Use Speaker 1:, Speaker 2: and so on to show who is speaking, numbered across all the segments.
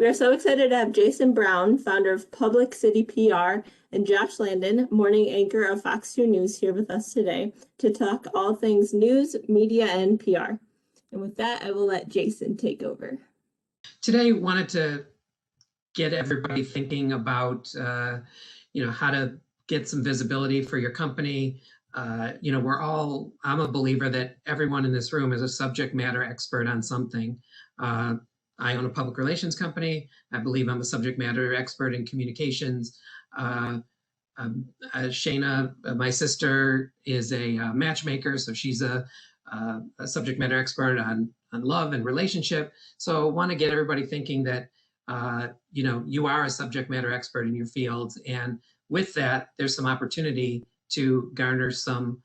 Speaker 1: We are so excited to have Jason Brown, founder of PublicCity PR, and Josh Landon, morning anchor of Fox 2 News, here with us today to talk all things news, media, and PR. And with that, I will let Jason take over.
Speaker 2: Today, wanted to get everybody thinking about, how to get some visibility for your company. I'm a believer that everyone in this room is a subject matter expert on something. I own a public relations company. I believe I'm a subject matter expert in communications. Shayna, my sister, is a matchmaker, so she's a subject matter expert on love and relationship. So I want to get everybody thinking that, you are a subject matter expert in your fields. And with that, there's some opportunity to garner some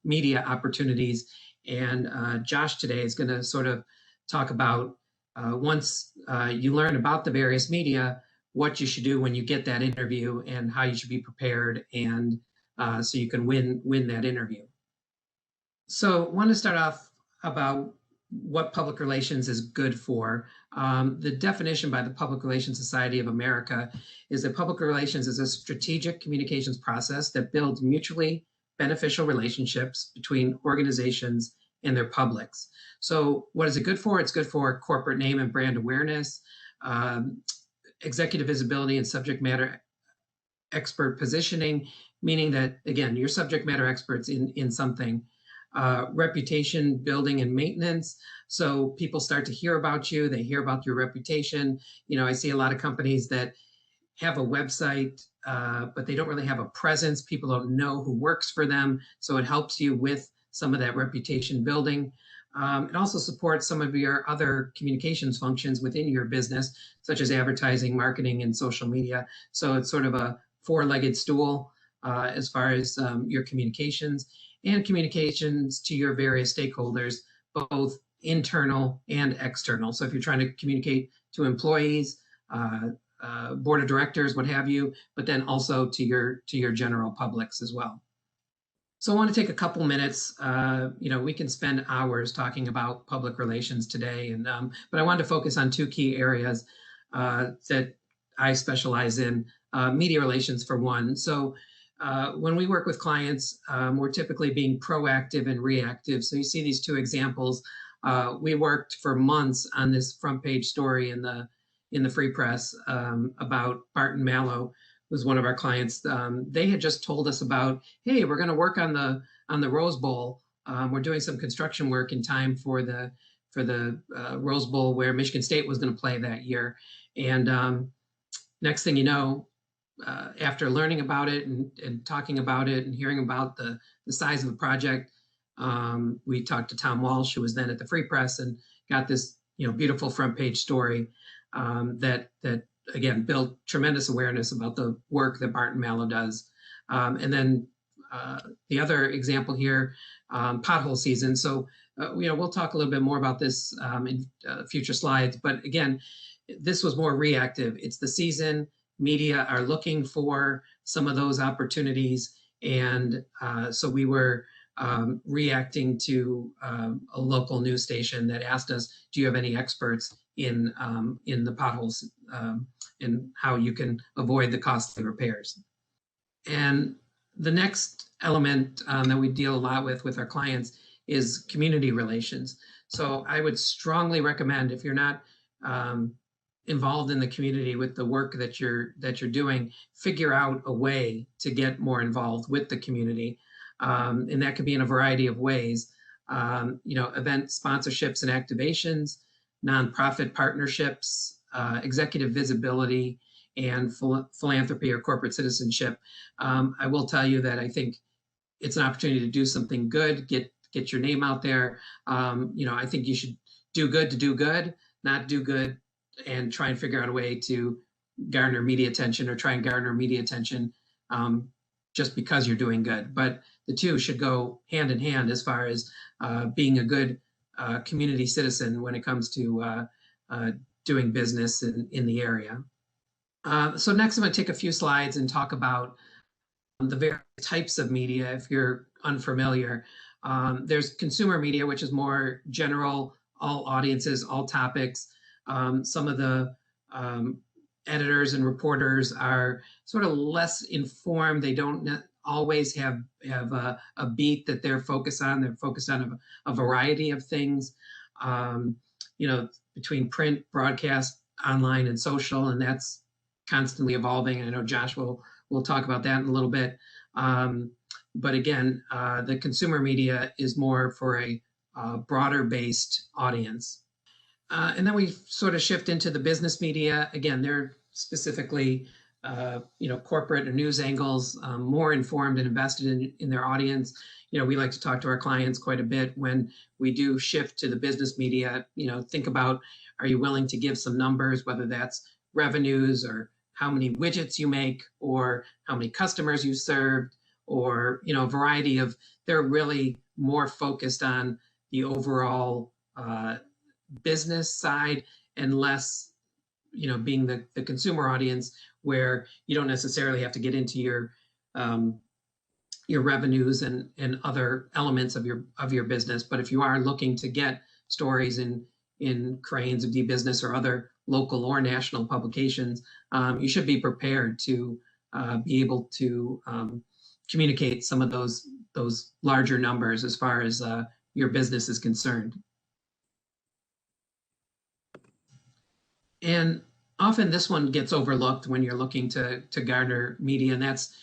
Speaker 2: media opportunities. And Josh today is going to sort of talk about once you learn about the various media, what you should do when you get that interview and how you should be prepared, and so you can win that interview. So I want to start off about what public relations is good for. The definition by the Public Relations Society of America is that public relations is a strategic communications process that builds mutually beneficial relationships between organizations and their publics. So what is it good for? It's good for corporate name and brand awareness, executive visibility and subject matter expert positioning, meaning that, again, you're subject matter experts in something. Reputation building and maintenance. So people start to hear about you, they hear about your reputation. I see a lot of companies that have a website, but they don't really have a presence. People don't know who works for them. So it helps you with some of that reputation building. It also supports some of your other communications functions within your business, such as advertising, marketing, and social media. So it's sort of a four-legged stool as far as your communications and communications to your various stakeholders, both internal and external. So if you're trying to communicate to employees, board of directors, what have you, but then also to your general publics as well. So I want to take a couple minutes. We can spend hours talking about public relations today, but I wanted to focus on two key areas that I specialize in. Media relations, for one. So when we work with clients, we're typically being proactive and reactive. So you see these two examples. We worked for months on this front page story in the Free Press about Barton Mallow, who's one of our clients. They had just told us about, hey, we're going to work on the Rose Bowl. We're doing some construction work in time for the Rose Bowl where Michigan State was going to play that year. And next thing you know, after learning about it and talking about it and hearing about the size of the project, we talked to Tom Walsh, who was then at the Free Press, and got this beautiful front page story that again built tremendous awareness about the work that Barton Mallow does. And then the other example here, pothole season. So we'll talk a little bit more about this in future slides. But again, this was more reactive. It's the season. Media are looking for some of those opportunities. And so we were reacting to a local news station that asked us, do you have any experts in the potholes and how you can avoid the costly repairs? And the next element that we deal a lot with our clients is community relations. So I would strongly recommend, if you're not involved in the community with the work that you're doing, figure out a way to get more involved with the community. And that could be in a variety of ways. Event sponsorships and activations, nonprofit partnerships, executive visibility, and philanthropy or corporate citizenship. I will tell you that I think it's an opportunity to do something good, get your name out there. I think you should do good to do good, not do good and try and figure out a way to garner media attention or try and garner media attention just because you're doing good. But the two should go hand in hand as far as being a good community citizen when it comes to doing business in the area. So next I'm going to take a few slides and talk about the various types of media if you're unfamiliar. There's consumer media, which is more general, all audiences, all topics. Some of the editors and reporters are sort of less informed. They don't always have a beat that they're focused on. They're focused on a variety of things, between print, broadcast, online, and social, and that's constantly evolving. I know Josh will talk about that in a little bit. But again, the consumer media is more for a broader based audience. And then we sort of shift into the business media. Again, they're specifically, corporate or news angles, more informed and invested in their audience. We like to talk to our clients quite a bit when we do shift to the business media. Think about, are you willing to give some numbers, whether that's revenues or how many widgets you make or how many customers you served, or, a variety of, they're really more focused on the overall business side and less, being the consumer audience, where you don't necessarily have to get into your revenues and other elements of your business. But if you are looking to get stories in Crain's of D-Business or other local or national publications, you should be prepared to be able to communicate some of those larger numbers as far as your business is concerned. And often this one gets overlooked when you're looking to garner media, and that's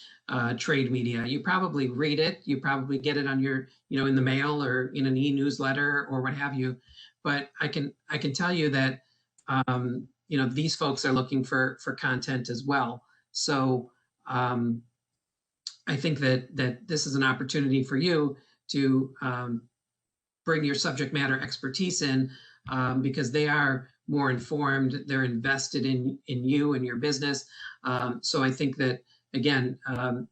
Speaker 2: trade media. You probably read it, you probably get it on your, in the mail or in an e-newsletter or what have you. But I can tell you that, these folks are looking for content as well. So I think that this is an opportunity for you to bring your subject matter expertise in, because they are more informed, they're invested in you and your business. So I think that, again,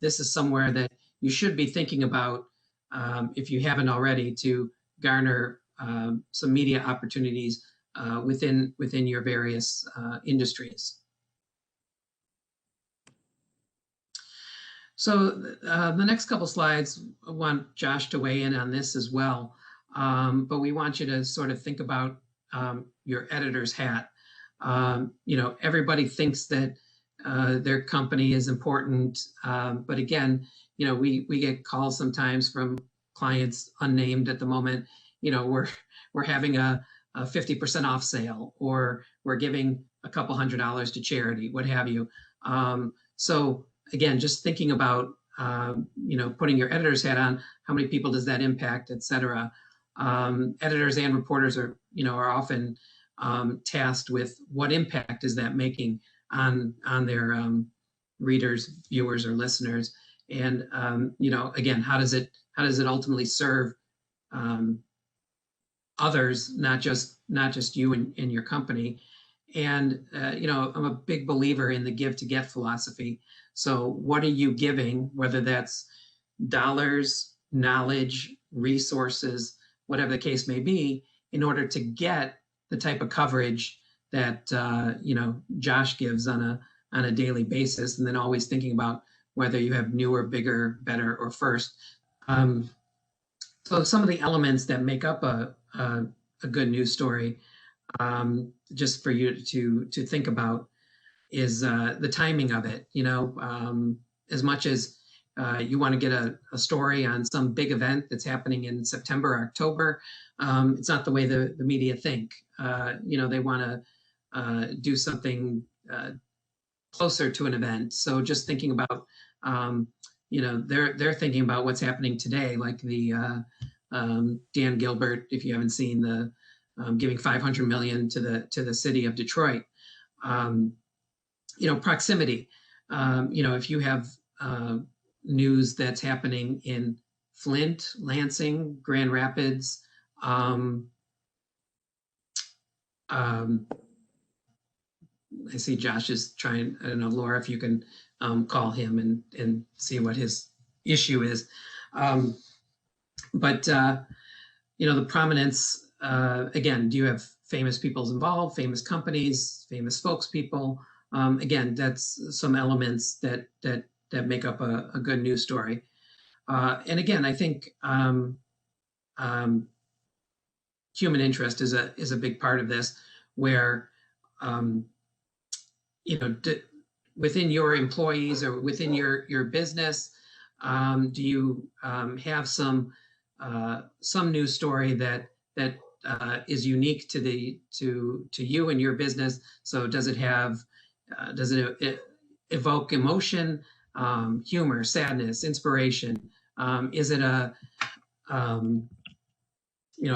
Speaker 2: this is somewhere that you should be thinking about, if you haven't already, to garner some media opportunities within your various industries. So the next couple slides, I want Josh to weigh in on this as well. But we want you to sort of think about your editor's hat. Everybody thinks that their company is important. But again, we get calls sometimes from clients unnamed at the moment. We're having a 50% off sale, or we're giving a couple $100 to charity, what have you. So again, just thinking about, putting your editor's hat on, how many people does that impact, et cetera. Editors and reporters are often tasked with what impact is that making on their readers, viewers, or listeners. And, again, how does it ultimately serve others, not just you and your company. And, I'm a big believer in the give to get philosophy. So what are you giving, whether that's dollars, knowledge, resources, whatever the case may be, in order to get the type of coverage that, Josh gives on a daily basis, and then always thinking about whether you have newer, bigger, better, or first. So some of the elements that make up a good news story, just for you to think about, is the timing of it. As much as you want to get a story on some big event that's happening in September or October, it's not the way the media think. They want to do something closer to an event. So just thinking about, they're thinking about what's happening today, like the Dan Gilbert, if you haven't seen the giving $500 million to the city of Detroit. Proximity. If you have news that's happening in Flint, Lansing, Grand Rapids, I see Josh is trying, I don't know, Laura, if you can call him and see what his issue is. But the prominence, again, do you have famous people involved, famous companies, famous spokespeople? Again, that's some elements that make up a good news story. And again, I think human interest is a big part of this, where um, you know, within your employees or within your business, do you have some news story that is unique to you and your business? So does it have does it evoke emotion, humor, sadness, inspiration? Is it a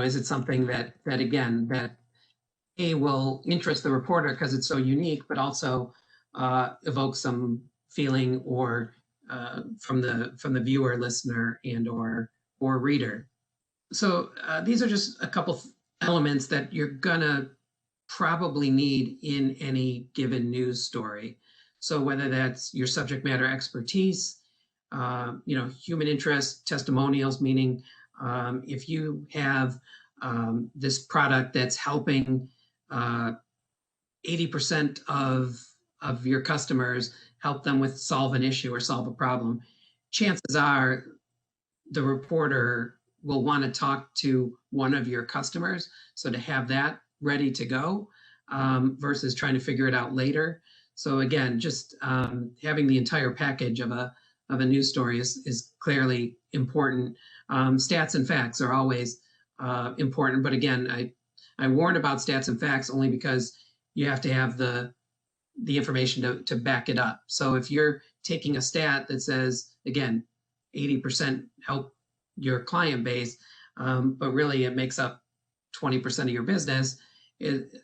Speaker 2: is it something that again that will interest the reporter because it's so unique, but also evoke some feeling or from the viewer, listener, and or reader. So these are just a couple elements that you're gonna probably need in any given news story. So whether that's your subject matter expertise, human interest, testimonials, meaning if you have this product that's helping 80% of your customers, help them with solve an issue or solve a problem, chances are the reporter will want to talk to one of your customers. So to have that ready to go versus trying to figure it out later. So again, just having the entire package of a news story is clearly important. Stats and facts are always important, but again, I warn about stats and facts only because you have to have the information to back it up. So if you're taking a stat that says, again, 80% help your client base, but really it makes up 20% of your business.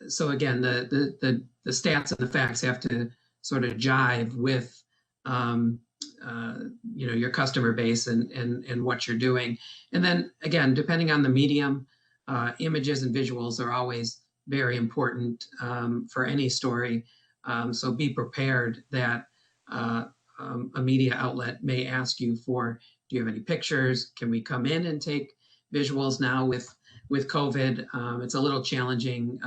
Speaker 2: So again, the stats and the facts have to sort of jive with your customer base and what you're doing. And then again, depending on the medium, images and visuals are always very important for any story. So be prepared that a media outlet may ask you for, do you have any pictures? Can we come in and take visuals now with COVID? It's a little challenging.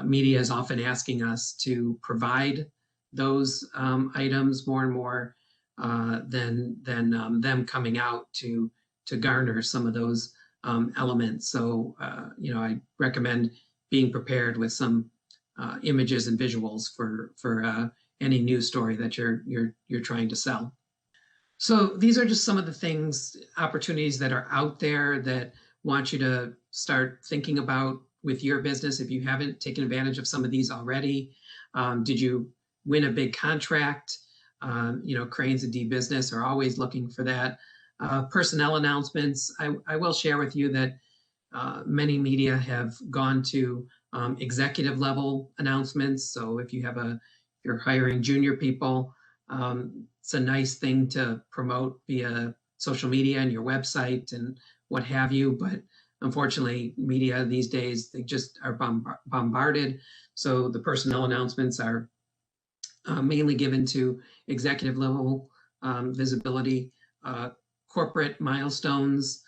Speaker 2: Media is often asking us to provide those items more and more than them coming out to garner some of those elements. So, I recommend being prepared with some images and visuals for any news story that you're trying to sell. So these are just some of the things, opportunities that are out there that want you to start thinking about with your business. If you haven't taken advantage of some of these already, did you win a big contract? Cranes and D Business are always looking for that. Personnel announcements. I will share with you that many media have gone to executive level announcements. So if you're hiring junior people, it's a nice thing to promote via social media and your website and what have you. But unfortunately, media these days, they just are bombarded. So the personnel announcements are mainly given to executive level visibility, corporate milestones.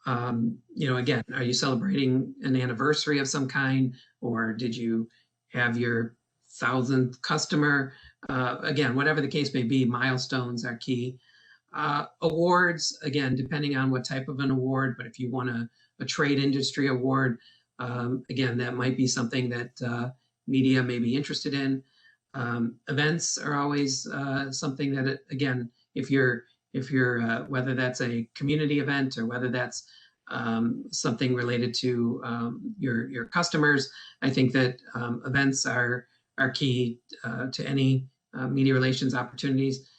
Speaker 2: Again, are you celebrating an anniversary of some kind, or did you have your 1,000th customer? Again, whatever the case may be, milestones are key. Awards, again, depending on what type of an award, but if you want a trade industry award, again, that might be something that media may be interested in. Events are always something that, again, if you're whether that's a community event or whether that's something related to your customers, I think that events are key to any media relations opportunities.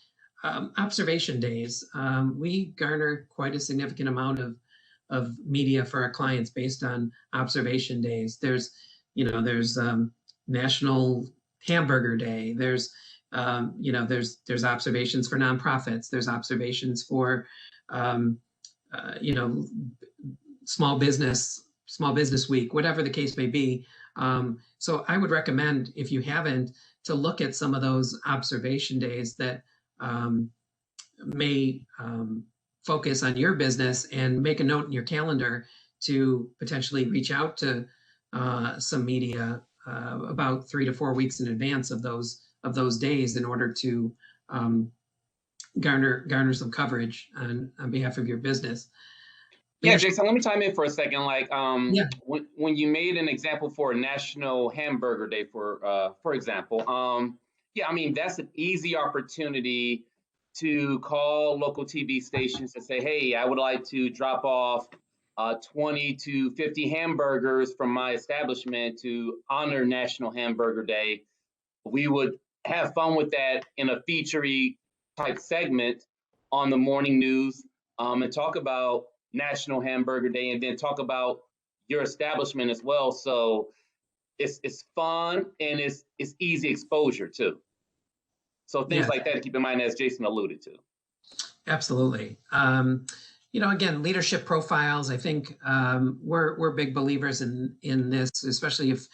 Speaker 2: Observation days. We garner quite a significant amount of media for our clients based on observation days. There's National Hamburger Day. There's observations for nonprofits. There's observations for small business week, whatever the case may be. So I would recommend, if you haven't, to look at some of those observation days that may focus on your business, and make a note in your calendar to potentially reach out to some media about 3 to 4 weeks in advance of those days in order to garner some coverage on behalf of your business.
Speaker 3: Yeah,
Speaker 2: leadership.
Speaker 3: Jason, let me chime in for a second. Like,
Speaker 2: Yeah,
Speaker 3: when you made an example for National Hamburger Day, for example, yeah, I mean that's an easy opportunity to call local TV stations and say, hey, I would like to drop off 20 to 50 hamburgers from my establishment to honor National Hamburger Day. We would have fun with that in a featurey type segment on the morning news, and talk about National Hamburger Day, and then talk about your establishment as well. So it's fun and it's easy exposure too. So things
Speaker 2: yeah,
Speaker 3: like that to keep in mind, as Jason alluded to.
Speaker 2: absolutely. Again, leadership profiles. I think we're big believers in this, especially if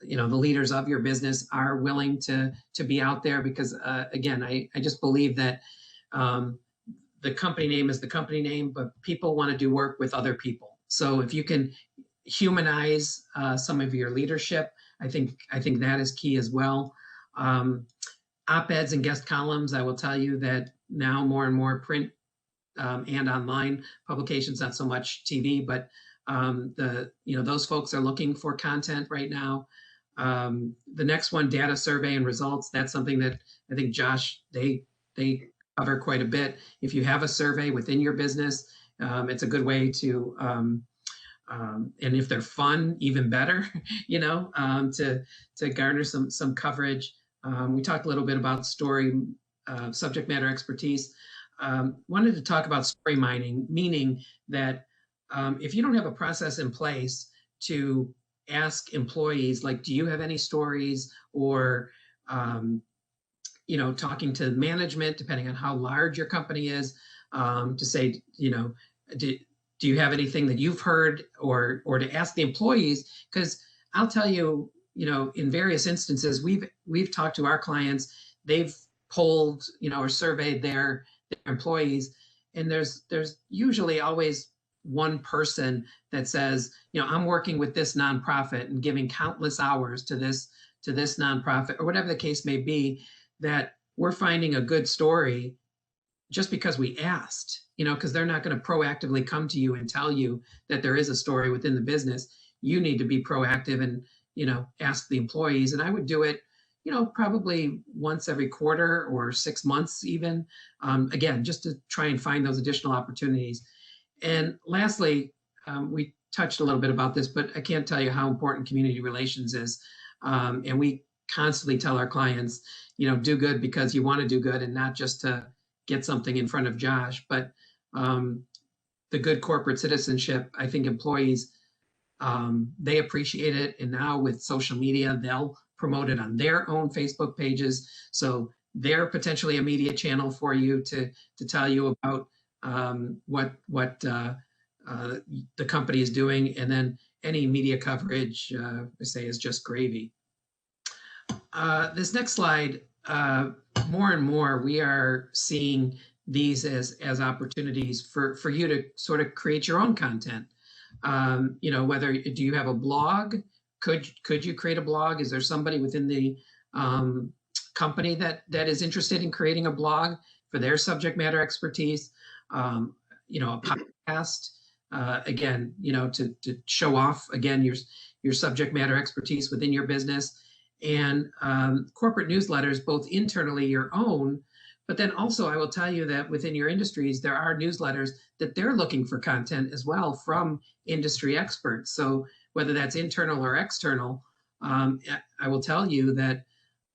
Speaker 2: the leaders of your business are willing to be out there, because again, I just believe that the company name is the company name, but people want to do work with other people. So if you can humanize some of your leadership, I think that is key as well. Op-eds and guest columns. I will tell you that now more and more print and online publications, not so much TV, but those folks are looking for content right now. The next one, data survey and results. That's something that I think Josh, they cover quite a bit. If you have a survey within your business, it's a good way to, and if they're fun, even better, to garner some coverage. We talked a little bit about story, subject matter expertise. Wanted to talk about story mining, meaning that if you don't have a process in place to ask employees, like, do you have any stories, or talking to management, depending on how large your company is, to say, do you have anything that you've heard, or to ask the employees, because I'll tell you, in various instances, we've talked to our clients, they've polled, or surveyed their employees, and there's usually always one person that says, I'm working with this nonprofit and giving countless hours to this nonprofit, or whatever the case may be, that we're finding a good story just because we asked, because they're not going to proactively come to you and tell you that there is a story within the business. You need to be proactive and, ask the employees. And I would do it, probably once every quarter or 6 months even, again, just to try and find those additional opportunities. And lastly, we touched a little bit about this, but I can't tell you how important community relations is. And we constantly tell our clients, do good because you want to do good, and not just to get something in front of Josh, but the good corporate citizenship. I think employees, they appreciate it. And now with social media, they'll promote it on their own Facebook pages. So they're potentially a media channel for you to tell you about what the company is doing. And then any media coverage, I say, is just gravy. This next slide, more and more we are seeing these as opportunities for you to sort of create your own content. Whether, do you have a blog? Could you create a blog? Is there somebody within the company that is interested in creating a blog for their subject matter expertise? A podcast, again, to show off, again, your subject matter expertise within your business. And corporate newsletters, both internally your own, but then also I will tell you that within your industries, there are newsletters that they're looking for content as well from industry experts. So whether that's internal or external, I will tell you that,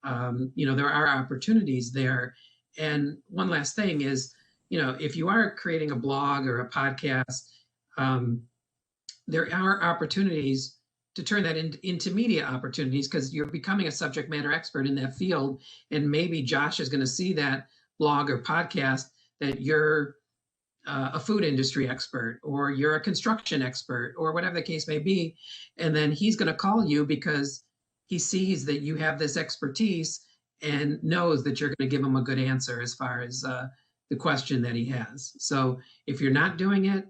Speaker 2: there are opportunities there. And one last thing is, if you are creating a blog or a podcast, there are opportunities to turn that into media opportunities, because you're becoming a subject matter expert in that field. And maybe Josh is going to see that blog or podcast that you're a food industry expert, or you're a construction expert, or whatever the case may be. And then he's going to call you because he sees that you have this expertise and knows that you're going to give him a good answer as far as the question that he has. So if you're not doing it,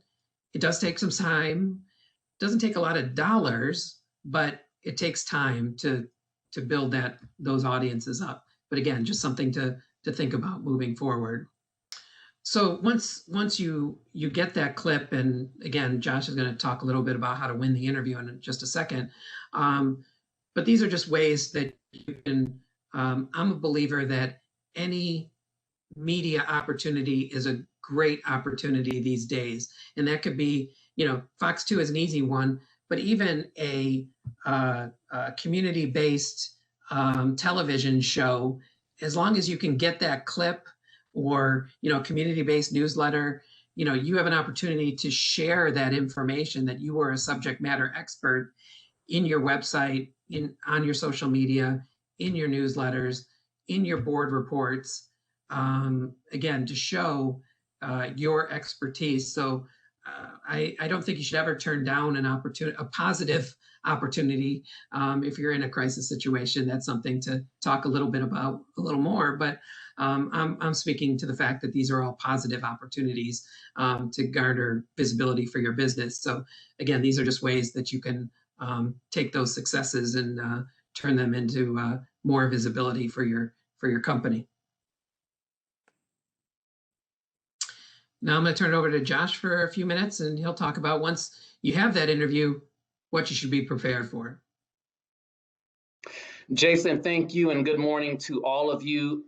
Speaker 2: it does take some time. Doesn't take a lot of dollars, but it takes time to build those audiences up. But again, just something to think about moving forward. So once you get that clip, and again, Josh is going to talk a little bit about how to win the interview in just a second. But these are just ways that you can. I'm a believer that any media opportunity is a great opportunity these days, and that could be, Fox 2 is an easy one, but even a community-based television show, as long as you can get that clip, or community-based newsletter, you have an opportunity to share that information that you are a subject matter expert in your website, on your social media, in your newsletters, in your board reports, again, to show your expertise. So I don't think you should ever turn down a positive opportunity. If you're in a crisis situation, that's something to talk a little bit about a little more. But I'm speaking to the fact that these are all positive opportunities to garner visibility for your business. So again, these are just ways that you can take those successes and turn them into more visibility for your company. Now I'm going to turn it over to Josh for a few minutes, and he'll talk about, once you have that interview, what you should be prepared for.
Speaker 3: Jason, thank you, and good morning to all of you.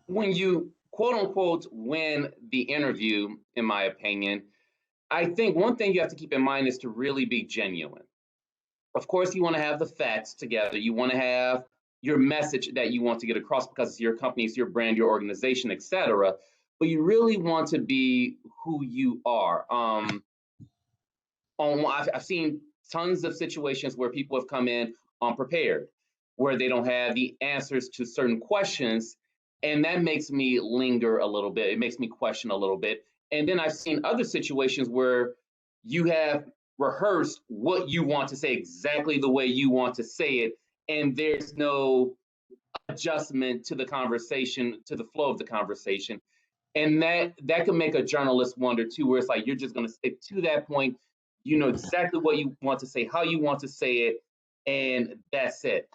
Speaker 3: When you quote unquote win the interview, in my opinion, I think one thing you have to keep in mind is to really be genuine. Of course, you want to have the facts together. You want to have your message that you want to get across, because it's your company, it's your brand, your organization, etc. But you really want to be who you are. I've seen tons of situations where people have come in unprepared, where they don't have the answers to certain questions, and that makes me linger a little bit. It makes me question a little bit. And then I've seen other situations where you have rehearsed what you want to say exactly the way you want to say it, and there's no adjustment to the conversation, to the flow of the conversation. And that can make a journalist wonder too, where it's like you're just going to stick to that point. You know exactly what you want to say, how you want to say it, and that's it.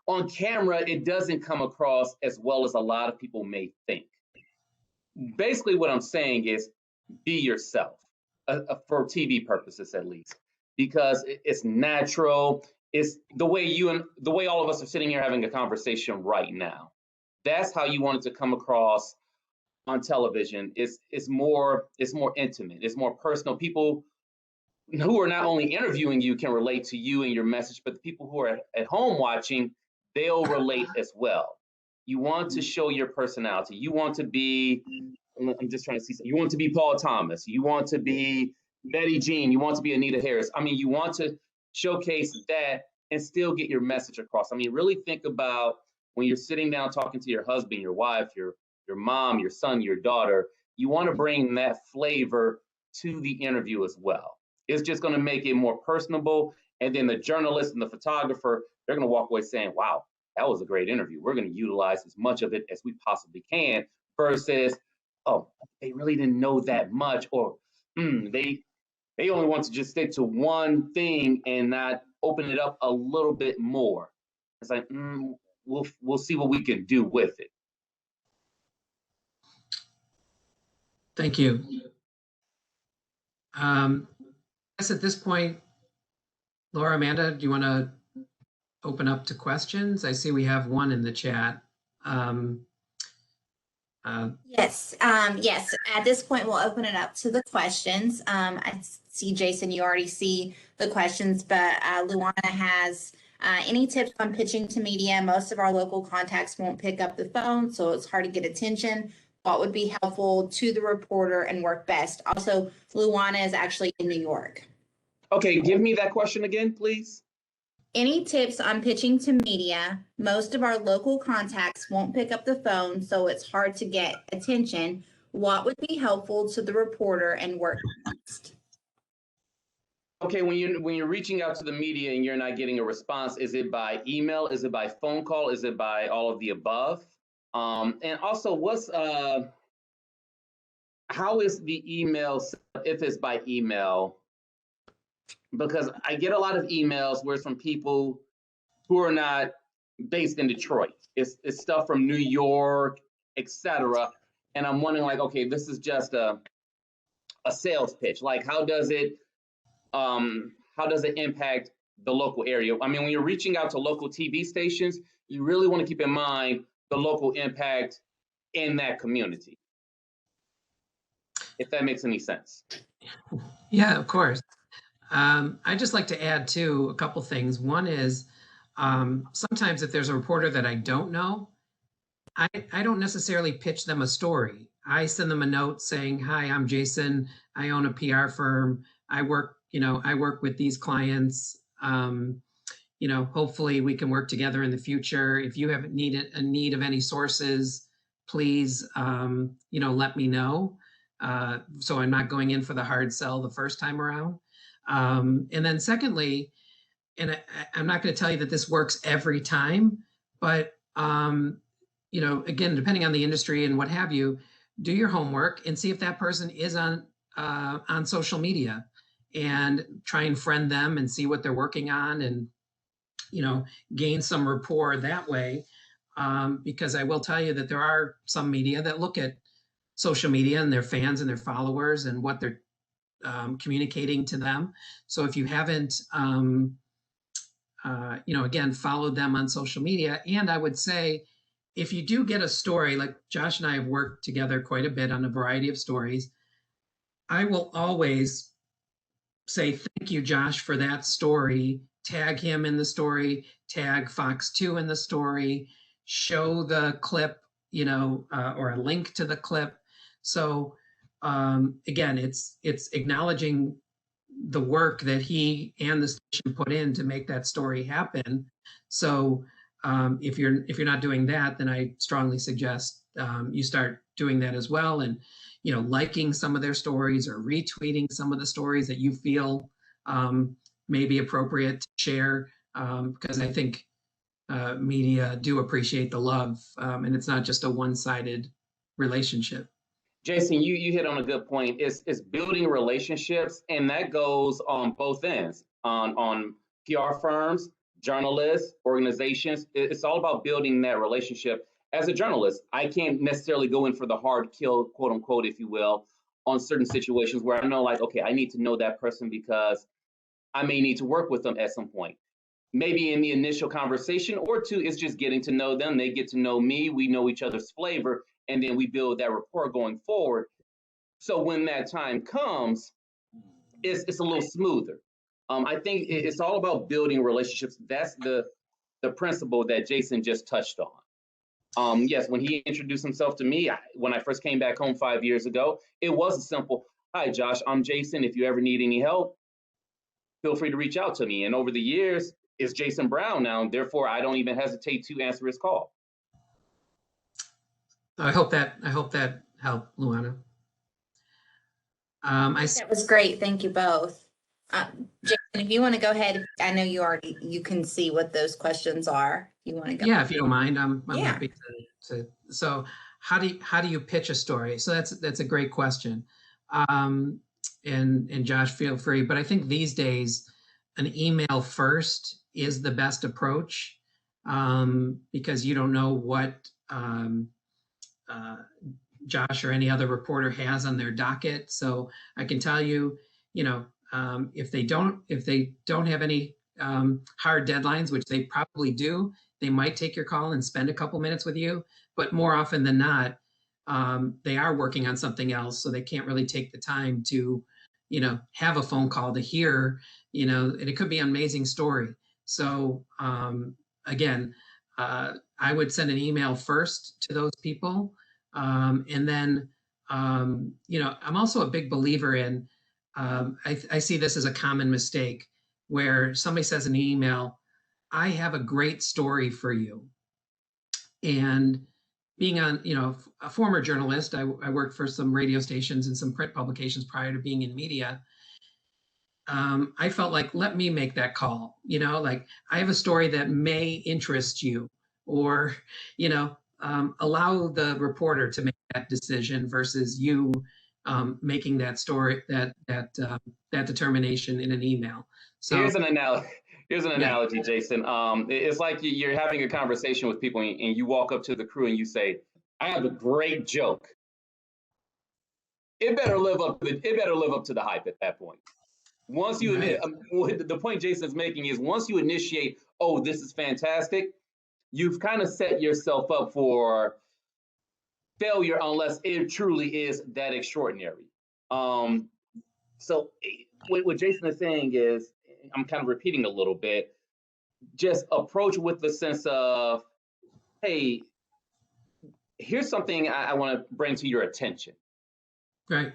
Speaker 3: On camera, it doesn't come across as well as a lot of people may think. Basically, what I'm saying is be yourself, for TV purposes at least, because it's natural. It's the way all of us are sitting here having a conversation right now. That's how you want it to come across on television. It's more intimate. It's more personal. People who are not only interviewing you can relate to you and your message, but the people who are at home watching, they'll relate as well. You want to show your personality. You want to be, I'm just trying to see, you want to be Paul Thomas. You want to be Betty Jean. You want to be Anita Harris. I mean, you want to showcase that and still get your message across. I mean, really think about when you're sitting down talking to your husband, your wife, your mom, your son, your daughter, you want to bring that flavor to the interview as well. It's just going to make it more personable. And then the journalist and the photographer, they're going to walk away saying, wow, that was a great interview. We're going to utilize as much of it as we possibly can, versus, oh, they really didn't know that much, or they only want to just stick to one thing and not open it up a little bit more. It's like, we'll see what we can do with it.
Speaker 2: Thank you. I guess at this point, Laura, Amanda, do you want to open up to questions? I see we have one in the chat.
Speaker 4: Yes. At this point, we'll open it up to the questions. I see, Jason, you already see the questions, but Luana has any tips on pitching to media? Most of our local contacts won't pick up the phone, so it's hard to get attention. What would be helpful to the reporter and work best? Also, Luana is actually in New York.
Speaker 3: Okay, give me that question again, please.
Speaker 4: Any tips on pitching to media? Most of our local contacts won't pick up the phone, so it's hard to get attention. What would be helpful to the reporter and work best?
Speaker 3: Okay, when you're reaching out to the media and you're not getting a response, is it by email? Is it by phone call? Is it by all of the above? And also, how is the email set up if it's by email? Because I get a lot of emails where it's from people who are not based in Detroit. It's stuff from New York, etc. and I'm wondering, like, okay, this is just a sales pitch. Like, how does it impact the local area? I mean, when you're reaching out to local TV stations, you really want to keep in mind the local impact in that community, if that makes any sense.
Speaker 2: Yeah, of course. I'd just like to add too a couple things. One is sometimes if there's a reporter that I don't know, I don't necessarily pitch them a story. I send them a note saying, "Hi, I'm Jason. I own a PR firm. I work with these clients. Hopefully we can work together in the future. If you have a need of any sources, please, let me know." So I'm not going in for the hard sell the first time around. And then secondly, and I'm not going to tell you that this works every time, but again, depending on the industry and what have you, do your homework and see if that person is on social media, and try and friend them and see what they're working on, and gain some rapport that way. Because I will tell you that there are some media that look at social media and their fans and their followers and what they're communicating to them. So if you haven't, again, followed them on social media, and I would say, if you do get a story, like Josh and I have worked together quite a bit on a variety of stories, I will always say, "Thank you, Josh, for that story." Tag him in the story, tag Fox 2 in the story, show the clip, or a link to the clip. So again, it's acknowledging the work that he and the station put in to make that story happen. So if you're not doing that, then I strongly suggest you start doing that as well, and liking some of their stories or retweeting some of the stories that you feel may be appropriate to share, because I think media do appreciate the love, and it's not just a one-sided relationship.
Speaker 3: Jason, you hit on a good point. It's building relationships, and that goes on both ends, on PR firms, journalists, organizations. It's all about building that relationship. As a journalist, I can't necessarily go in for the hard kill, quote unquote, if you will, on certain situations where I know, like, okay, I need to know that person because I may need to work with them at some point. Maybe in the initial conversation, or two, it's just getting to know them. They get to know me. We know each other's flavor, and then we build that rapport going forward. So when that time comes, it's a little smoother. I think it's all about building relationships. That's the principle that Jason just touched on. Yes, when he introduced himself to me, when I first came back home 5 years ago, it was a simple, "Hi, Josh, I'm Jason. If you ever need any help, feel free to reach out to me." And over the years, it's Jason Brown now, and therefore I don't even hesitate to answer his call.
Speaker 2: I hope that helped, Luana.
Speaker 4: That was great. Thank you both. Jason, if you want to go ahead, I know you can see what those questions are. If you want to go.
Speaker 2: Yeah, if you don't mind, I'm
Speaker 4: Yeah.
Speaker 2: happy to. So how do you pitch a story? So that's a great question. And Josh, feel free. But I think these days, an email first is the best approach, because you don't know what Josh or any other reporter has on their docket. So I can tell you, if they don't have any hard deadlines, which they probably do, they might take your call and spend a couple minutes with you. But more often than not, they are working on something else, so they can't really take the time to, have a phone call to hear, and it could be an amazing story. So again, I would send an email first to those people. And then, I'm also a big believer in, I see this as a common mistake where somebody says in an email, "I have a great story for you." And being on, a former journalist, I worked for some radio stations and some print publications prior to being in media. I felt like, let me make that call, like, I have a story that may interest you, or, allow the reporter to make that decision versus you making that story, that determination in an email. So
Speaker 3: here's an analogy, Jason. It's like you're having a conversation with people, and you walk up to the crew and you say, "I have a great joke." it better live up to the hype at that point. Once you,
Speaker 2: Right.
Speaker 3: the point Jason's making is once you initiate, oh, this is fantastic, you've kind of set yourself up for failure unless it truly is that extraordinary. So what Jason is saying is, I'm kind of repeating a little bit, just approach with the sense of, hey, here's something I want to bring to your attention.
Speaker 2: Right.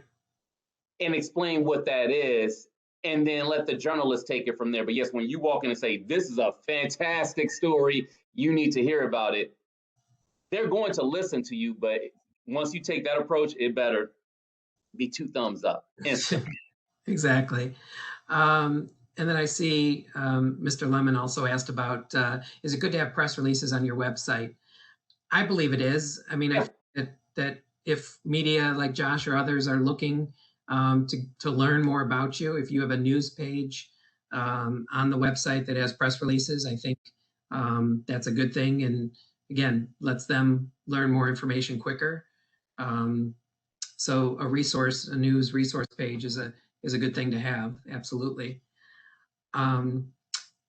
Speaker 3: And explain what that is, and then let the journalist take it from there. But yes, when you walk in and say, this is a fantastic story, you need to hear about it, they're going to listen to you. But once you take that approach, it better be 2 thumbs up.
Speaker 2: Exactly. And then I see Mr. Lemon also asked about, is it good to have press releases on your website? I believe it is. I mean, I think that if media like Josh or others are looking to learn more about you, if you have a news page on the website that has press releases, I think that's a good thing. And again, lets them learn more information quicker. So a news resource page is a good thing to have. Absolutely.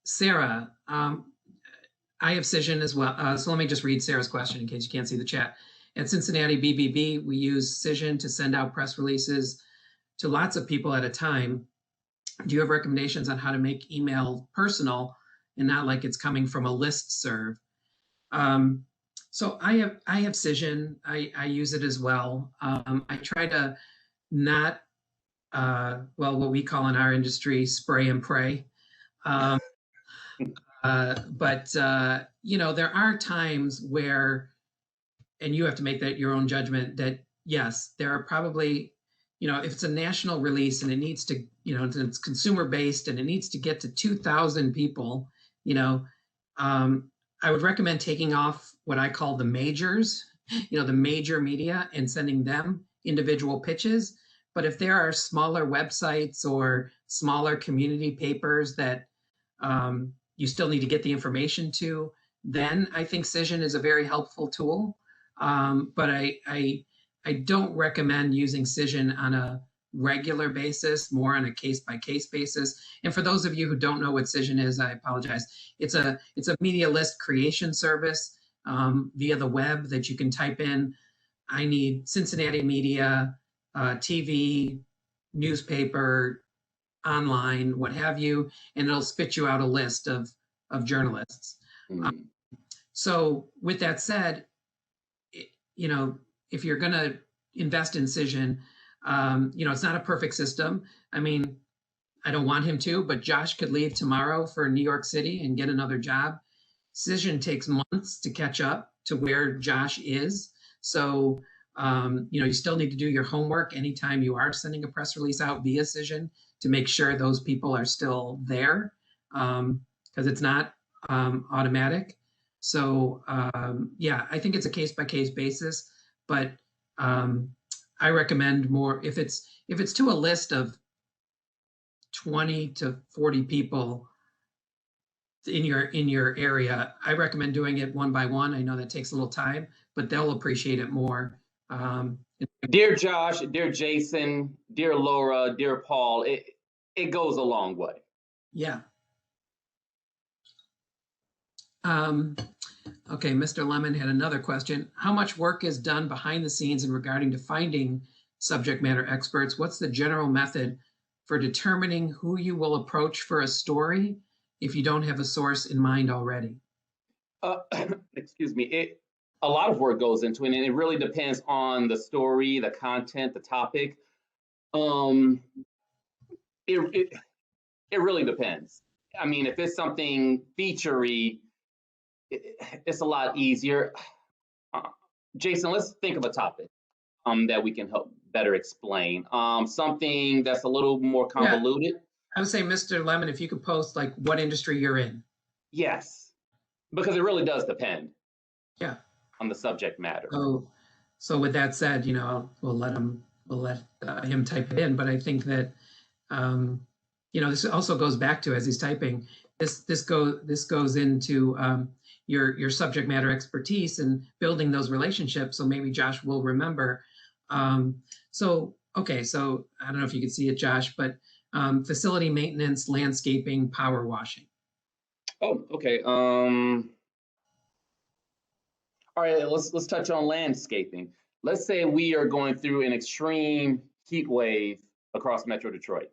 Speaker 2: Sarah, I have Cision as well. So let me just read Sarah's question in case you can't see the chat. At Cincinnati BBB, we use Cision to send out press releases to lots of people at a time. Do you have recommendations on how to make email personal and not like it's coming from a listserv? So I have Cision. I use it as well. I try to not, what we call in our industry, spray and pray. But there are times where, and you have to make that your own judgment, that yes, there are probably, if it's a national release and it needs to, it's consumer based and it needs to get to 2,000 people, I would recommend taking off what I call the majors, the major media, and sending them individual pitches. But if there are smaller websites or smaller community papers that you still need to get the information to, then I think Cision is a very helpful tool. But I don't recommend using Cision on a regular basis, more on a case-by-case basis. And for those of you who don't know what Cision is, I apologize. It's a media list creation service via the web that you can type in, I need Cincinnati media, TV, newspaper, online, what have you, and it'll spit you out a list of journalists. So with that said, if you're going to invest in Cision, it's not a perfect system. I mean, I don't want him to, but Josh could leave tomorrow for New York City and get another job. Cision takes months to catch up to where Josh is. So, you still need to do your homework anytime you are sending a press release out via Cision to make sure those people are still there, because it's not automatic. So, I think it's a case-by-case basis, but I recommend more if it's to a list of 20 to 40 people in your area. I recommend doing it one by one. I know that takes a little time, but they'll appreciate it more.
Speaker 3: Dear Josh, dear Jason, dear Laura, dear Paul, it goes a long way.
Speaker 2: Yeah. Okay, Mr. Lemon had another question. How much work is done behind the scenes in regarding to finding subject matter experts? What's the general method for determining who you will approach for a story if you don't have a source in mind already?
Speaker 3: Excuse me. A lot of work goes into it, and it really depends on the story, the content, the topic. It really depends. I mean, if it's something feature-y, it's a lot easier. Jason, let's think of a topic that we can help better explain. Something that's a little more convoluted.
Speaker 2: Yeah. I would say, Mr. Lemon, if you could post like what industry you're in.
Speaker 3: Yes, because it really does depend.
Speaker 2: Yeah.
Speaker 3: On the subject matter.
Speaker 2: So with that said, we'll let him type it in. But I think that this also goes back to, as he's typing, this goes into your subject matter expertise and building those relationships. So maybe Josh will remember. So Okay, so I don't know if you can see it, Josh, but facility maintenance, landscaping, power washing.
Speaker 3: Oh, okay. All right, let's touch on landscaping. Let's say we are going through an extreme heat wave across Metro Detroit,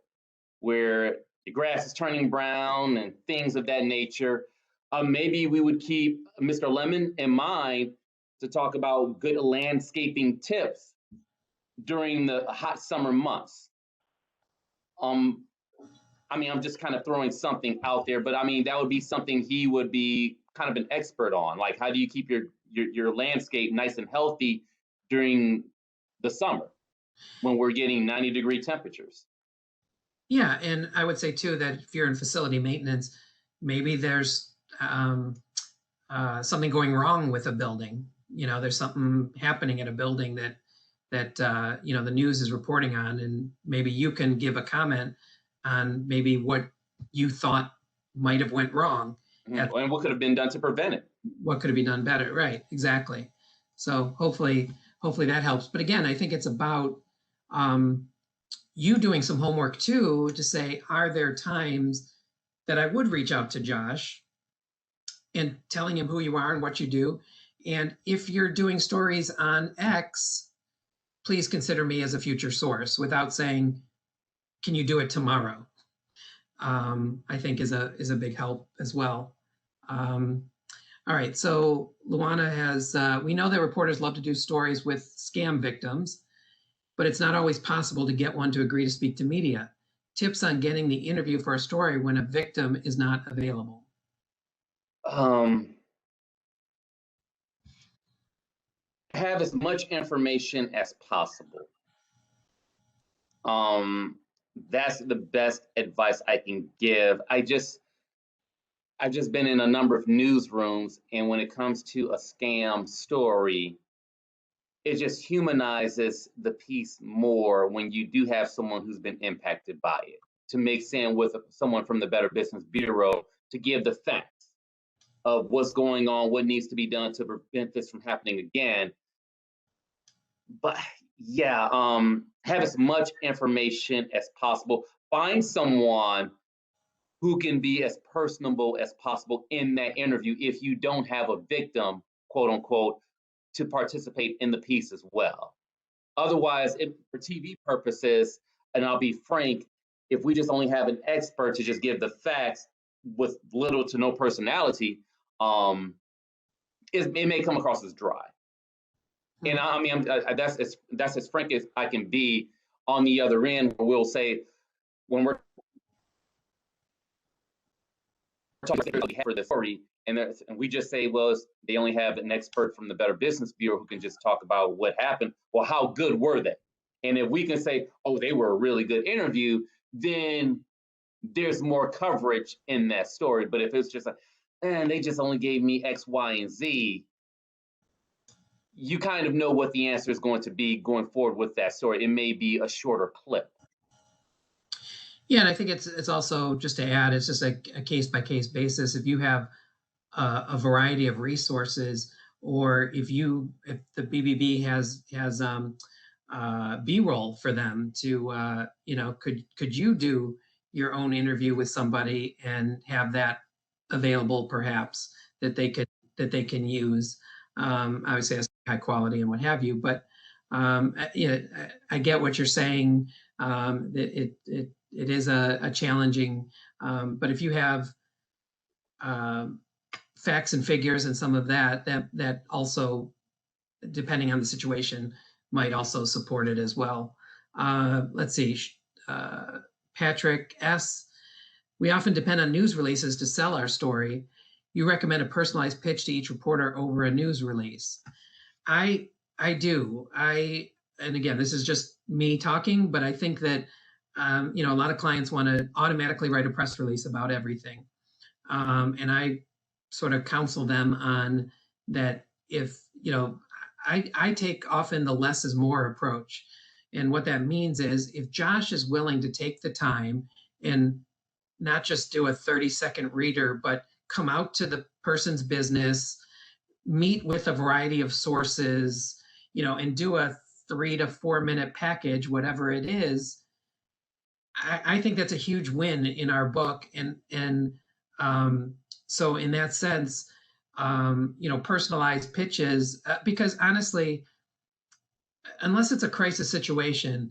Speaker 3: where the grass is turning brown and things of that nature. Maybe we would keep Mr. Lemon in mind to talk about good landscaping tips during the hot summer months. I mean, I'm just kind of throwing something out there, but I mean, that would be something he would be kind of an expert on. Like, how do you keep your landscape nice and healthy during the summer when we're getting 90-degree temperatures?
Speaker 2: Yeah, and I would say too that if you're in facility maintenance, maybe there's something going wrong with a building. You know, there's something happening at a building that you know, the news is reporting on, and maybe you can give a comment on maybe what you thought might have went wrong.
Speaker 3: And what could have been done to prevent it?
Speaker 2: What could have been done better? Right, exactly. So hopefully that helps. But again, I think it's about you doing some homework too, to say, are there times that I would reach out to Josh and telling him who you are and what you do? And if you're doing stories on X, please consider me as a future source, without saying, can you do it tomorrow? I think is a big help as well. All right, so Luana has, we know that reporters love to do stories with scam victims, but it's not always possible to get one to agree to speak to media. Tips on getting the interview for a story when a victim is not available.
Speaker 3: Have as much information as possible. That's the best advice I can give. I've just been in a number of newsrooms, and when it comes to a scam story, it just humanizes the piece more when you do have someone who's been impacted by it. To mix in with someone from the Better Business Bureau to give the facts of what's going on, what needs to be done to prevent this from happening again. But yeah, have as much information as possible. Find someone who can be as personable as possible in that interview if you don't have a victim, quote unquote, to participate in the piece as well. Otherwise, for TV purposes, and I'll be frank, if we just only have an expert to just give the facts with little to no personality, it may come across as dry. And I mean, that's as frank as I can be on the other end, where we'll say, when we're talking for the story, and we just say, well, they only have an expert from the Better Business Bureau who can just talk about what happened. Well, how good were they? And if we can say, oh, they were a really good interview, then there's more coverage in that story. But if it's just like, and they just only gave me X, Y, and Z, you kind of know what the answer is going to be going forward with that story. It may be a shorter clip.
Speaker 2: Yeah, and I think it's also, just to add, it's just a case by case basis. If you have a variety of resources, or if the BBB has B-roll for them to, you know, could you do your own interview with somebody and have that available, perhaps, that they can use? Obviously, that's high quality and what have you. But yeah, I get what you're saying. It is a challenging, but if you have facts and figures and some of that also, depending on the situation, might also support it as well. Let's see, Patrick S. We often depend on news releases to sell our story. You recommend a personalized pitch to each reporter over a news release. I do. And again, this is just me talking, but I think that you know, a lot of clients want to automatically write a press release about everything. And I sort of counsel them on that. If, you know, I take often the less is more approach. And what that means is, if Josh is willing to take the time and not just do a 30-second reader, but come out to the person's business, meet with a variety of sources, you know, and do a 3 to 4 minute package, whatever it is, I think that's a huge win in our book. And so in that sense, personalized pitches, because honestly, unless it's a crisis situation,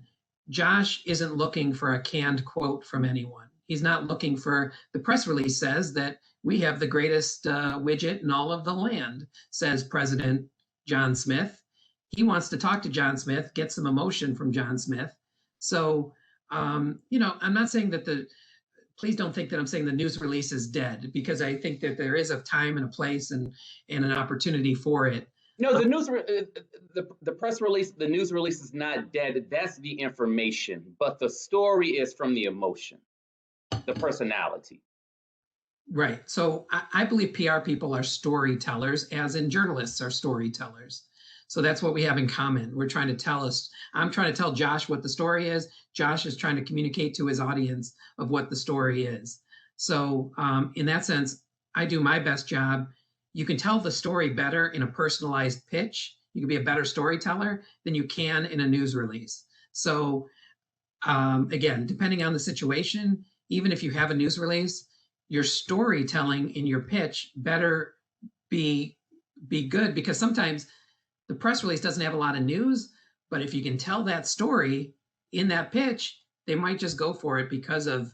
Speaker 2: Josh isn't looking for a canned quote from anyone. He's not looking for, the press release says that we have the greatest widget in all of the land, says President John Smith. He wants to talk to John Smith, get some emotion from John Smith. So, I'm not saying that please don't think that I'm saying the news release is dead, because I think that there is a time and a place and an opportunity for it.
Speaker 3: No, the press release, the news release is not dead. That's the information, but the story is from the emotion, the personality.
Speaker 2: Right. So I believe PR people are storytellers, as in journalists are storytellers. So that's what we have in common. We're trying to tell I'm trying to tell Josh what the story is. Josh is trying to communicate to his audience of what the story is. So in that sense, I do my best job. You can tell the story better in a personalized pitch. You can be a better storyteller than you can in a news release. So again, depending on the situation, even if you have a news release, your storytelling in your pitch better be good, because sometimes the press release doesn't have a lot of news, but if you can tell that story in that pitch, they might just go for it because of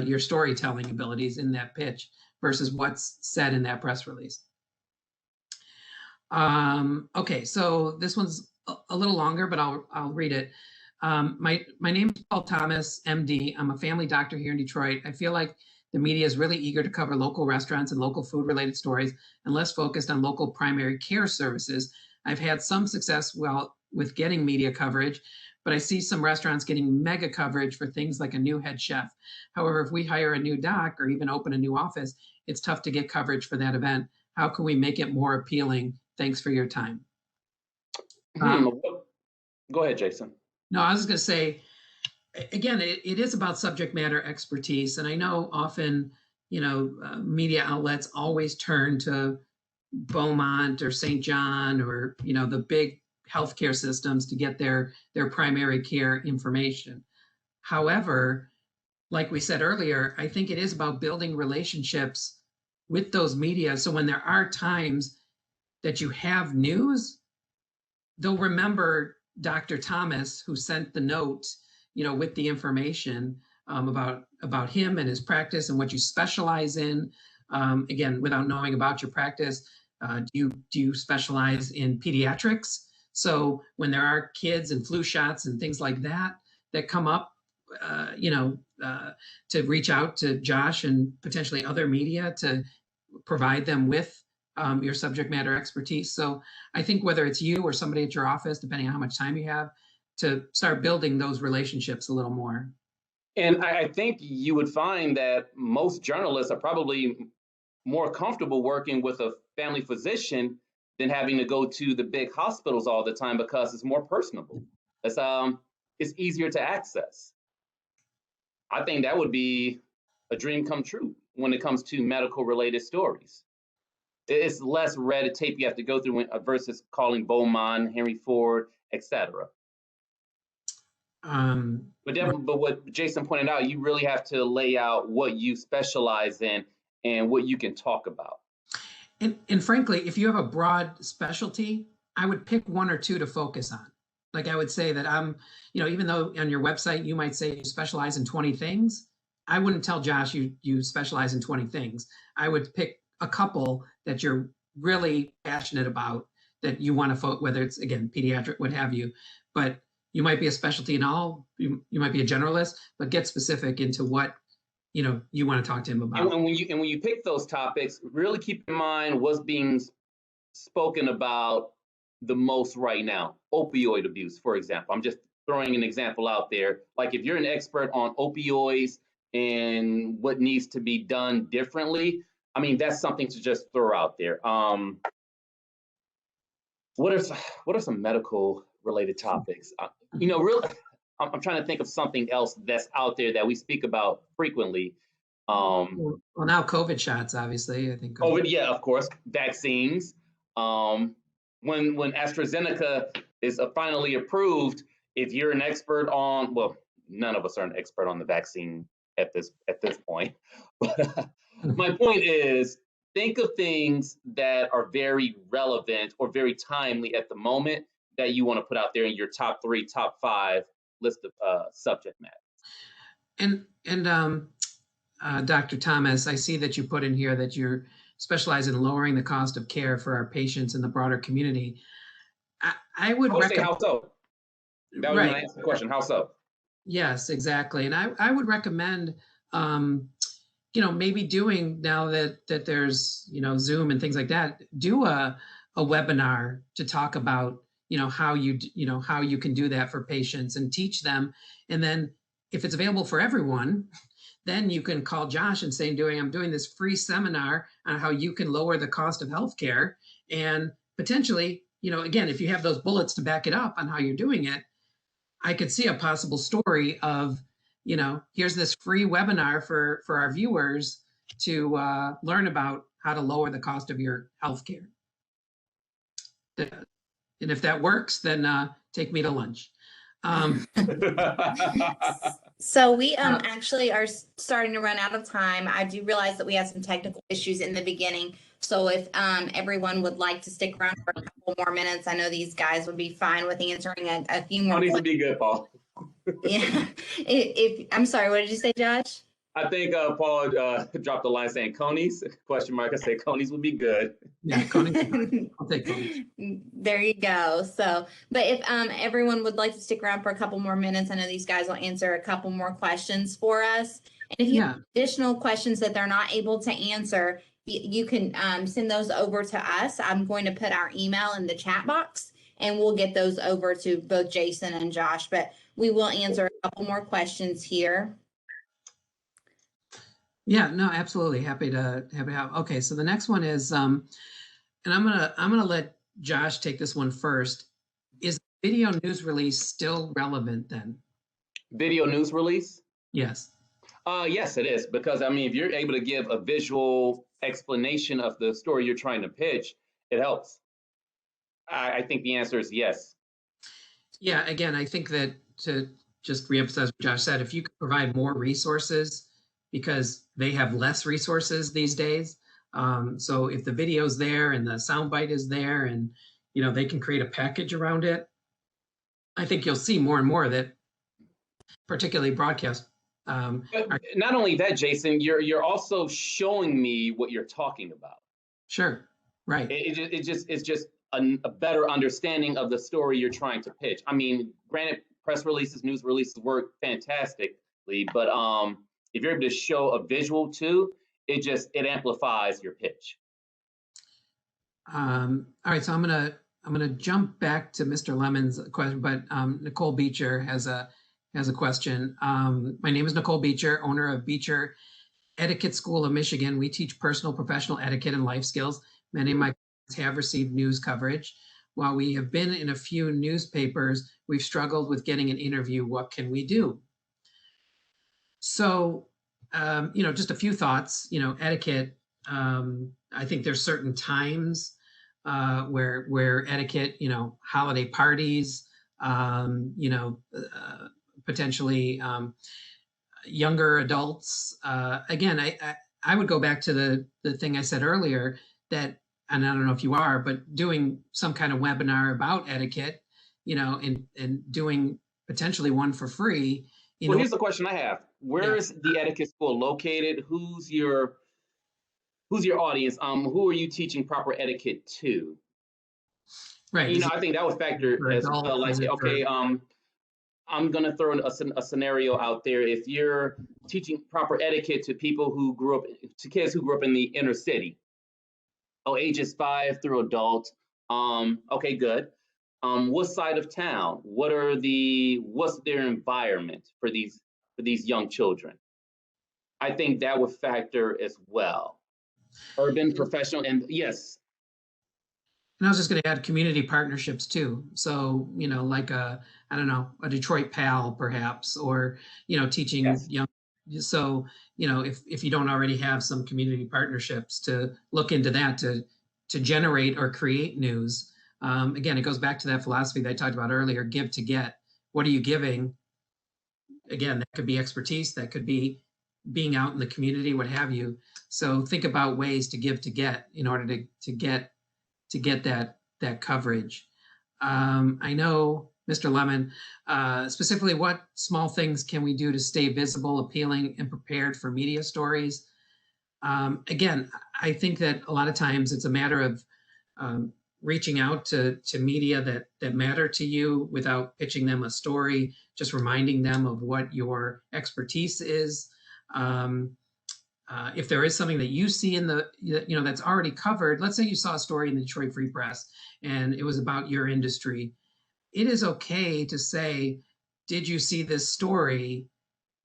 Speaker 2: your storytelling abilities in that pitch versus what's said in that press release. Okay, so this one's a little longer, but I'll read it. My name is Paul Thomas, MD. I'm a family doctor here in Detroit. I feel like the media is really eager to cover local restaurants and local food-related stories and less focused on local primary care services. I've had some success with getting media coverage, but I see some restaurants getting mega coverage for things like a new head chef. However, if we hire a new doc or even open a new office, it's tough to get coverage for that event. How can we make it more appealing? Thanks for your time.
Speaker 3: Go ahead, Jason.
Speaker 2: No, I was going to say, again, it is about subject matter expertise. And I know often, media outlets always turn to Beaumont or St. John or, the big healthcare systems to get their primary care information. However, like we said earlier, I think it is about building relationships with those media. So when there are times that you have news, they'll remember Dr. Thomas, who sent the note, with the information about him and his practice and what you specialize in. Again, without knowing about your practice, do you specialize in pediatrics? So when there are kids and flu shots and things like that come up, to reach out to Josh and potentially other media to provide them with your subject matter expertise. So I think whether it's you or somebody at your office, depending on how much time you have, to start building those relationships a little more.
Speaker 3: And I think you would find that most journalists are probably more comfortable working with a family physician than having to go to the big hospitals all the time, because it's more personable. It's easier to access. I think that would be a dream come true when it comes to medical related stories. It's less red tape you have to go through versus calling Beaumont, Henry Ford, etc. But what Jason pointed out, you really have to lay out what you specialize in and what you can talk about.
Speaker 2: And frankly, if you have a broad specialty, I would pick one or two to focus on. Like I would say that even though on your website you might say you specialize in 20 things, I wouldn't tell Josh you specialize in 20 things. I would pick a couple that you're really passionate about, that you want to whether it's, again, pediatric, what have you, but you might be a specialty in all, you might be a generalist, but get specific into what you want to talk to him about.
Speaker 3: And when you pick those topics, really keep in mind what's being spoken about the most right now. Opioid abuse, for example. I'm just throwing an example out there. Like if you're an expert on opioids and what needs to be done differently, I mean, that's something to just throw out there. What are some medical related topics? I'm trying to think of something else that's out there that we speak about frequently.
Speaker 2: Well, now COVID shots, obviously. I think
Speaker 3: COVID, yeah, of course. Vaccines. When AstraZeneca is finally approved, if you're an expert on, well, none of us are an expert on the vaccine at this point. But my point is, think of things that are very relevant or very timely at the moment that you want to put out there in your top 3, top 5 list of subject matter.
Speaker 2: And Dr. Thomas, I see that you put in here that you're specialized in lowering the cost of care for our patients in the broader community. I would
Speaker 3: say, how so? That was my answer the question. How so?
Speaker 2: Yes, exactly. And I would recommend, maybe doing, now that there's, Zoom and things like that, do a webinar to talk about, how you can do that for patients and teach them. And then if it's available for everyone, then you can call Josh and say, I'm doing this free seminar on how you can lower the cost of healthcare. And potentially, again, if you have those bullets to back it up on how you're doing it, I could see a possible story of, here's this free webinar for our viewers to learn about how to lower the cost of your healthcare. And if that works, then take me to lunch.
Speaker 4: So we actually are starting to run out of time. I do realize that we had some technical issues in the beginning. So if everyone would like to stick around for a couple more minutes, I know these guys would be fine with answering a few more.
Speaker 3: Conies would be good, Paul.
Speaker 4: Yeah. I'm sorry, what did you say, Josh?
Speaker 3: I think Paul dropped the line saying conies, question mark. I say conies would be good.
Speaker 2: Yeah, conies. I'll take conies.
Speaker 4: There you go. So, but if everyone would like to stick around for a couple more minutes, I know these guys will answer a couple more questions for us. And if you have additional questions that they're not able to answer, you can send those over to us. I'm going to put our email in the chat box, and we'll get those over to both Jason and Josh. But we will answer a couple more questions here.
Speaker 2: Yeah, no, absolutely. Happy to have. Okay, so the next one is, and I'm gonna let Josh take this one first. Is video news release still relevant then?
Speaker 3: Video news release?
Speaker 2: Yes.
Speaker 3: Yes, it is, because if you're able to give a visual explanation of the story you're trying to pitch, it helps. I think the answer is yes.
Speaker 2: Yeah, again, I think that, to just reemphasize what Josh said, if you could provide more resources, because they have less resources these days. So if the video's there and the soundbite is there and, they can create a package around it, I think you'll see more and more of that, particularly broadcast.
Speaker 3: But not only that, Jason, you're also showing me what you're talking about.
Speaker 2: Sure, right.
Speaker 3: It's just a better understanding of the story you're trying to pitch. Granted, press releases, news releases work fantastically, but if you're able to show a visual too, it amplifies your pitch.
Speaker 2: All right, so I'm gonna jump back to Mr. Lemon's question, but Nicole Beecher has a question. My name is Nicole Beecher, owner of Beecher Etiquette School of Michigan. We teach personal, professional etiquette and life skills. Many of my clients have received news coverage. While we have been in a few newspapers, we've struggled with getting an interview. What can we do? So, just a few thoughts. Etiquette. I think there's certain times where etiquette, holiday parties, potentially younger adults. Again, I would go back to the thing I said earlier, that, and I don't know if you are, but doing some kind of webinar about etiquette, and doing potentially one for free.
Speaker 3: Well, here's the question I have. Where is the etiquette school located? Who's your audience? Who are you teaching proper etiquette to?
Speaker 2: Right.
Speaker 3: I think that would factor as well. Like, okay, I'm going to throw a scenario out there. If you're teaching proper etiquette to people kids who grew up in the inner city, ages 5 through adult, okay, good. What side of town? What's their environment for these young children? I think that would factor as well. Urban, professional, and yes.
Speaker 2: And I was just going to add community partnerships too. So, like a Detroit PAL perhaps, or, teaching young. So, if you don't already have some community partnerships, to look into that to generate or create news. Again, it goes back to that philosophy that I talked about earlier, give to get. What are you giving? Again, that could be expertise, that could be being out in the community, what have you. So think about ways to give to get in order to get that coverage. I know, Mr. Lemon, specifically, what small things can we do to stay visible, appealing, and prepared for media stories? Again, I think that a lot of times it's a matter of reaching out to media that matter to you without pitching them a story, just reminding them of what your expertise is. If there is something that you see in the, that's already covered, let's say you saw a story in the Detroit Free Press and it was about your industry. It is okay to say, did you see this story?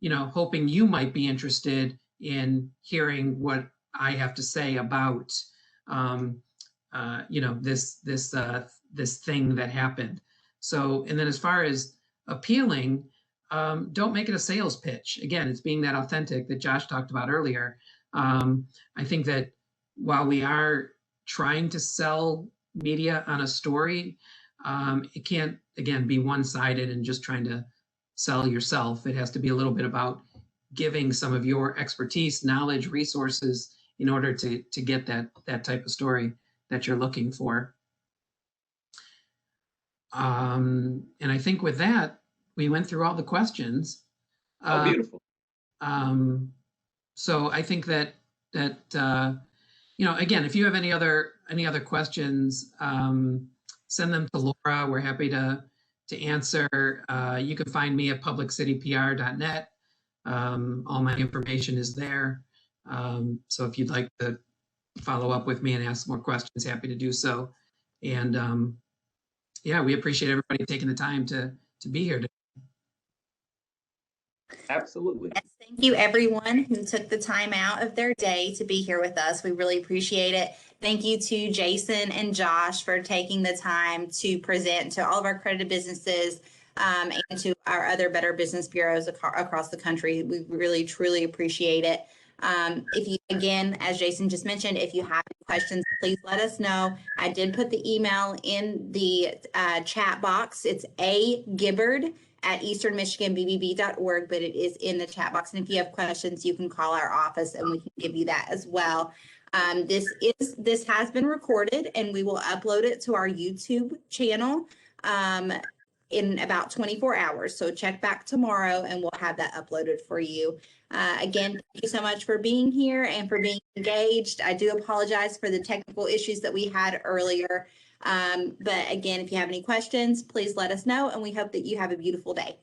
Speaker 2: Hoping you might be interested in hearing what I have to say about, this thing that happened. So, and then as far as appealing, don't make it a sales pitch. Again, it's being that authentic that Josh talked about earlier. I think that while we are trying to sell media on a story, it can't, again, be one-sided and just trying to sell yourself. It has to be a little bit about giving some of your expertise, knowledge, resources in order to get that type of story that you're looking for. And I think with that, we went through all the questions.
Speaker 3: Oh, beautiful.
Speaker 2: So I think that again, if you have any other questions, send them to Laura. We're happy to answer. You can find me at publiccitypr.net. All my information is there. So if you'd like to follow up with me and ask more questions, happy to do so. And yeah, we appreciate everybody taking the time to be here today.
Speaker 3: Absolutely.
Speaker 4: Yes, thank you, everyone who took the time out of their day to be here with us. We really appreciate it. Thank you to Jason and Josh for taking the time to present to all of our accredited businesses and to our other Better Business Bureaus across the country. We really, truly appreciate it. If you, again, as Jason just mentioned, if you have any questions, please let us know. I did put the email in the chat box. It's agibbard@easternmichiganbbb.org, but it is in the chat box. And if you have questions, you can call our office and we can give you that as well. This has been recorded and we will upload it to our YouTube channel in about 24 hours. So check back tomorrow and we'll have that uploaded for you. Again, thank you so much for being here and for being engaged. I do apologize for the technical issues that we had earlier. But again, if you have any questions, please let us know, and we hope that you have a beautiful day.